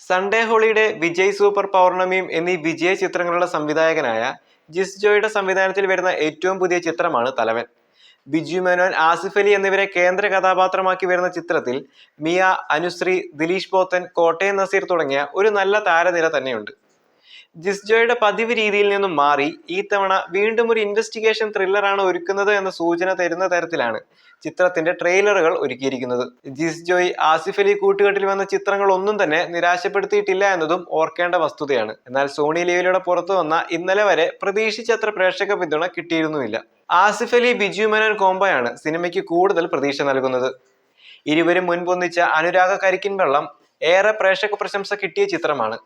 Sunday holiday, Vijay super പൗർണമിയും എന്നീ വിജയ ചിത്രങ്ങളുടെ സംവിധായകനായ ജിസ് ജോയുടെ സംവിധാനത്തിൽ വരുന്ന ഏറ്റവും പുതിയ ചിത്രമാണ് തലവൻ. ബിജു മേനോൻ, ആസിഫ് അലി എന്നിവരെ കേന്ദ്ര കഥാപാത്രമാക്കി വരുന്ന ചിത്രത്തിൽ മിയ, അനുശ്രീ, ദിലീഷ് പോത്തൻ, കോട്ടയം നസീർ തുടങ്ങിയ ഒരു നല്ല താരനിര തന്നെയുണ്ട്. ജിസ് ജോയുടെ പതിവ് രീതിയിൽ നിന്നും മാറി ഈ തവണ വീണ്ടും ഒരു ഇൻവെസ്റ്റിഗേഷൻ ത്രില്ലറാണ് ഒരുക്കുന്നത് എന്ന സൂചന തരുന്ന തരത്തിലാണ് ചിത്രത്തിന്റെ ട്രെയിലറുകൾ ഒരുക്കിയിരിക്കുന്നത്. ജിസ് ജോയ്, ആസിഫ് അലി കൂട്ടുകെട്ടിൽ വന്ന ചിത്രങ്ങൾ ഒന്നും തന്നെ നിരാശപ്പെടുത്തിയിട്ടില്ല എന്നതും ഓർക്കേണ്ട വസ്തുതയാണ്. എന്നാൽ സോണി ലീവിലൂടെ പുറത്തു വന്ന ഇന്നലെ വരെ പ്രതീക്ഷിച്ചത്ര പ്രേക്ഷക പിന്തുണ കിട്ടിയിരുന്നുമില്ല. ആസിഫ് അലി ബിജു മേനോൻ കോംബോയാണ് സിനിമയ്ക്ക് കൂടുതൽ പ്രതീക്ഷ നൽകുന്നത്. ഇരുവരും മുൻപൊന്നിച്ച അനുരാഗ കരിക്കിൻ വെള്ളം ഏറെ പ്രേക്ഷക പ്രശംസ കിട്ടിയ ചിത്രമാണ്.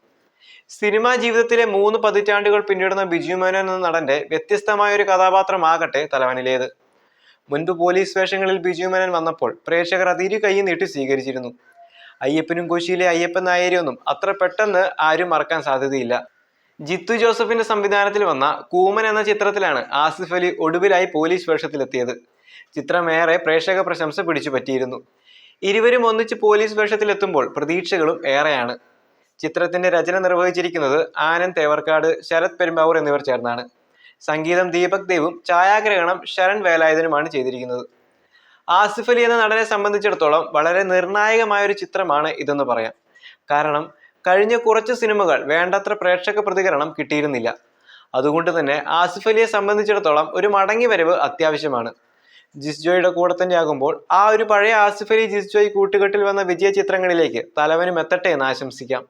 സിനിമാ ജീവിതത്തിലെ 3 പതിറ്റാണ്ടുകൾ പിന്നിടുന്ന ബിജു മേനോൻ എന്ന നടന്റെ വ്യത്യസ്തമായ ഒരു കഥാപാത്രമാകട്ടെ തലവനിലേത്. മുൻപ് പോലീസ് വേഷങ്ങളിൽ ബിജു മേനോൻ വന്നപ്പോൾ പ്രേക്ഷകർ അത് ഇരു കൈ നീട്ടി സ്വീകരിച്ചിരുന്നു. അയ്യപ്പനും കോശിയിലെ അയ്യപ്പൻ നായരെയൊന്നും അത്ര പെട്ടെന്ന് ആരും മറക്കാൻ സാധ്യതയില്ല. ജിത്തു ജോസഫിന്റെ സംവിധാനത്തിൽ വന്ന കൂമൻ എന്ന ചിത്രത്തിലാണ് ആസിഫ് അലി ഒടുവിലായി പോലീസ് വേഷത്തിലെത്തിയത്. ചിത്രം ഏറെ പ്രേക്ഷക പ്രശംസ പിടിച്ചു പറ്റിയിരുന്നു. ഇരുവരും ഒന്നിച്ച് പോലീസ് വേഷത്തിലെത്തുമ്പോൾ പ്രതീക്ഷകളും ഏറെയാണ്. ചിത്രത്തിന്റെ രചന നിർവഹിച്ചിരിക്കുന്നത് ആനന്ദ് തേവർക്കാട്, ശരത് പെരുമ്പാവൂർ എന്നിവർ ചേർന്നാണ്. സംഗീതം ദീപക് ദേവും ഛായാഗ്രഹണം ശരൺ വേലായുധനുമാണ് ചെയ്തിരിക്കുന്നത്. ആസിഫ് അലി എന്ന നടനെ സംബന്ധിച്ചിടത്തോളം വളരെ നിർണായകമായ ഒരു ചിത്രമാണ് ഇതെന്ന് പറയാം. കാരണം കഴിഞ്ഞ കുറച്ച് സിനിമകൾ വേണ്ടത്ര പ്രേക്ഷക പ്രതികരണം കിട്ടിയിരുന്നില്ല. അതുകൊണ്ട് തന്നെ ആസിഫ് അലിയെ സംബന്ധിച്ചിടത്തോളം ഒരു മടങ്ങി വരവ് അത്യാവശ്യമാണ്. ജിസ് ജോയുടെ കൂടെ തന്നെ ആകുമ്പോൾ ആ ഒരു പഴയ ആസിഫ് അലി ജിസ് ജോയ് കൂട്ടുകെട്ടിൽ വന്ന വിജയ ചിത്രങ്ങളിലേക്ക് തലവനും എത്തട്ടെ എന്ന് ആശംസിക്കാം.